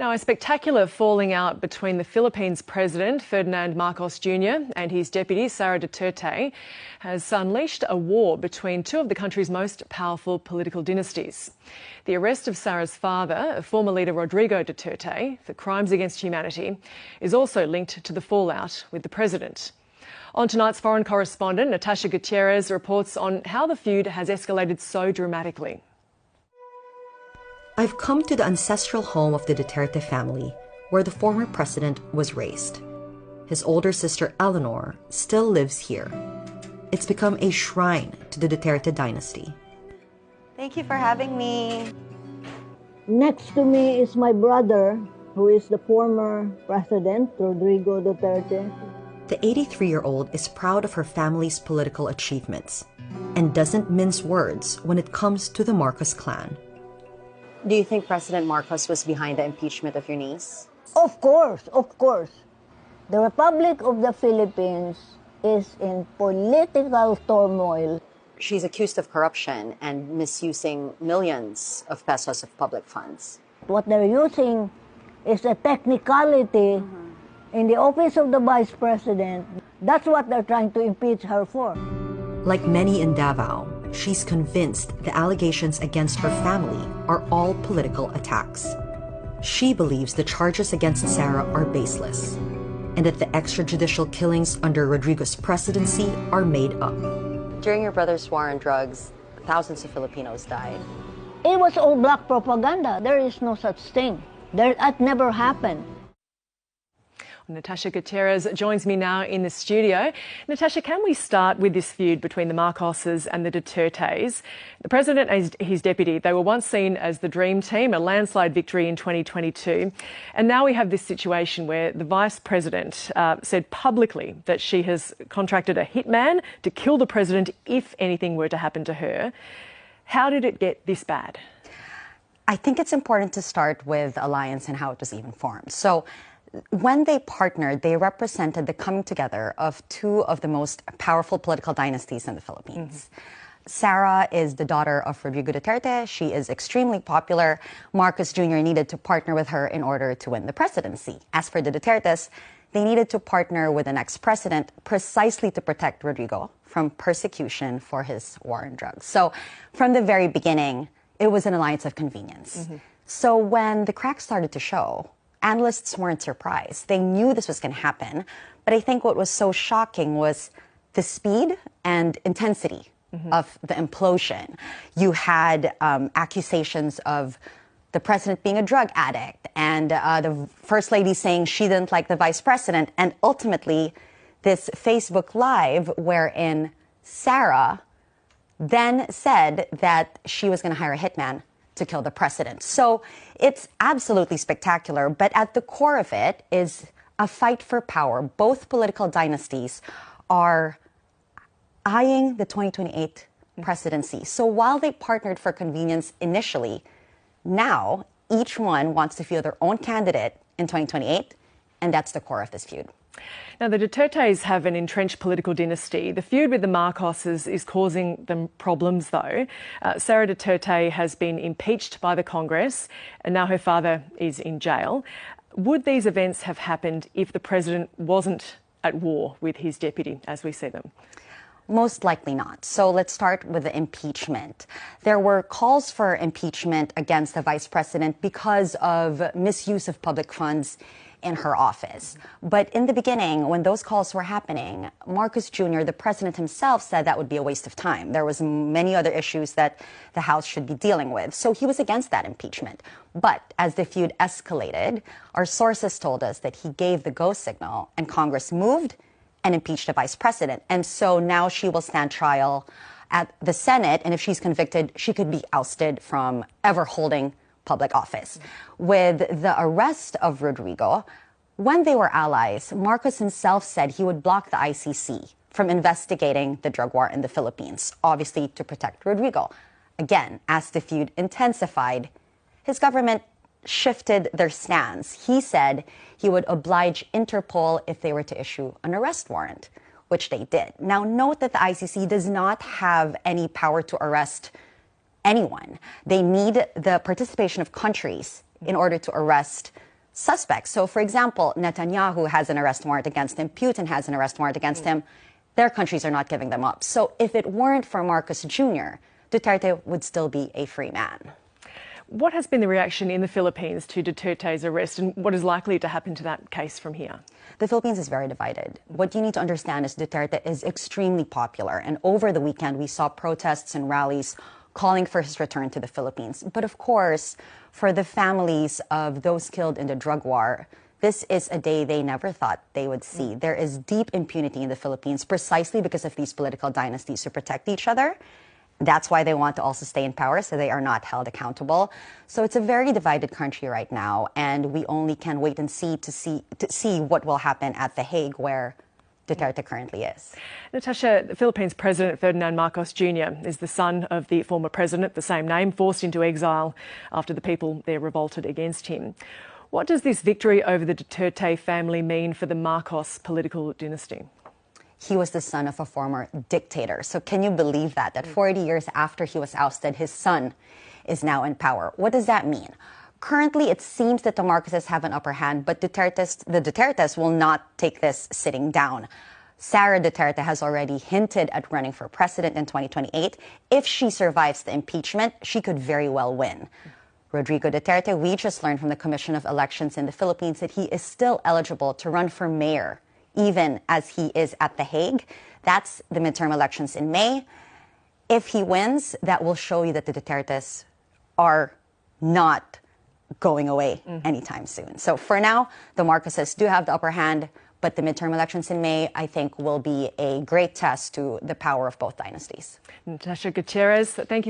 Now, a spectacular falling out between the Philippines President, Ferdinand Marcos Jr., and his deputy, Sara Duterte, has unleashed a war between two of the country's most powerful political dynasties. The arrest of Sara's father, former leader Rodrigo Duterte, for crimes against humanity, is also linked to the fallout with the president. On tonight's foreign correspondent, Natasha Gutierrez reports on how the feud has escalated so dramatically. I've come to the ancestral home of the Duterte family, where the former president was raised. His older sister Eleanor still lives here. It's become a shrine to the Duterte dynasty. Thank you for having me. Next to me is my brother, who is the former president, Rodrigo Duterte. The 83-year-old is proud of her family's political achievements and doesn't mince words when it comes to the Marcos clan. Do you think President Marcos was behind the impeachment of your niece? Of course, of course. The Republic of the Philippines is in political turmoil. She's accused of corruption and misusing millions of pesos of public funds. What they're using is a technicality in the office of the vice president. That's what they're trying to impeach her for. Like many in Davao, she's convinced the allegations against her family are all political attacks. She believes the charges against Sara are baseless and that the extrajudicial killings under Rodrigo's presidency are made up. During your brother's war on drugs, thousands of Filipinos died. It was all black propaganda. There is no such thing. That never happened. Natasha Gutierrez joins me now in the studio. Natasha, can we start with this feud between the Marcoses and the Dutertes? The president and his deputy, they were once seen as the dream team, a landslide victory in 2022. And now we have this situation where the vice president said publicly that she has contracted a hitman to kill the president if anything were to happen to her. How did it get this bad? I think it's important to start with Alliance and how it was even formed. So when they partnered, they represented the coming together of two of the most powerful political dynasties in the Philippines. Sara is the daughter of Rodrigo Duterte. She is extremely popular. Marcos Jr. needed to partner with her in order to win the presidency. As for the Dutertes, they needed to partner with the next president precisely to protect Rodrigo from persecution for his war on drugs. So from the very beginning, it was an alliance of convenience. So when the cracks started to show, analysts weren't surprised. They knew this was going to happen. But I think what was so shocking was the speed and intensity of the implosion. You had accusations of the president being a drug addict and the first lady saying she didn't like the vice president. And ultimately, this Facebook Live wherein Sara then said that she was going to hire a hitman to kill the president. So it's absolutely spectacular, but at the core of it is a fight for power. Both political dynasties are eyeing the 2028 presidency. So while they partnered for convenience initially, now each one wants to field their own candidate in 2028, and that's the core of this feud. Now, the Dutertes have an entrenched political dynasty. The feud with the Marcoses is causing them problems, though. Sara Duterte has been impeached by the Congress, and now her father is in jail. Would these events have happened if the president wasn't at war with his deputy, as we see them? Most likely not. So let's start with the impeachment. There were calls for impeachment against the vice president because of misuse of public funds in her office. But in the beginning, when those calls were happening, Marcos Jr., the president himself, said that would be a waste of time. There was many other issues that the House should be dealing with. So he was against that impeachment. But as the feud escalated, our sources told us that he gave the go signal and Congress moved and impeached the vice president. And so now she will stand trial at the Senate. And if she's convicted, she could be ousted from ever holding public office. With the arrest of Rodrigo, when they were allies, Marcos himself said he would block the ICC from investigating the drug war in the Philippines, obviously to protect Rodrigo. Again, as the feud intensified, his government shifted their stance. He said he would oblige Interpol if they were to issue an arrest warrant, which they did. Now, note that the ICC does not have any power to arrest anyone. They need the participation of countries in order to arrest suspects. So, for example, Netanyahu has an arrest warrant against him, Putin has an arrest warrant against him. Their countries are not giving them up. So if it weren't for Marcos Jr., Duterte would still be a free man. What has been the reaction in the Philippines to Duterte's arrest, and what is likely to happen to that case from here? The Philippines is very divided. What you need to understand is Duterte is extremely popular, and over the weekend we saw protests and rallies calling for his return to the Philippines. But of course, for the families of those killed in the drug war, this is a day they never thought they would see. There is deep impunity in the Philippines precisely because of these political dynasties who protect each other. That's why they want to also stay in power, so they are not held accountable. So it's a very divided country right now, and we only can wait and see to see what will happen at The Hague, where Duterte currently is. Natasha, the Philippines President Ferdinand Marcos Jr. is the son of the former president, the same name, forced into exile after the people there revolted against him. What does this victory over the Duterte family mean for the Marcos political dynasty? He was the son of a former dictator. So can you believe that 40 years after he was ousted, his son is now in power? What does that mean? Currently, it seems that the Marcoses have an upper hand, but the Dutertes will not take this sitting down. Sara Duterte has already hinted at running for president in 2028. If she survives the impeachment, she could very well win. Rodrigo Duterte, we just learned from the Commission of Elections in the Philippines that he is still eligible to run for mayor, even as he is at The Hague. That's the midterm elections in May. If he wins, that will show you that the Dutertes are not going away anytime soon. So for now, the Marcoses do have the upper hand, but the midterm elections in May, I think, will be a great test to the power of both dynasties. Natasha Gutierrez, thank you.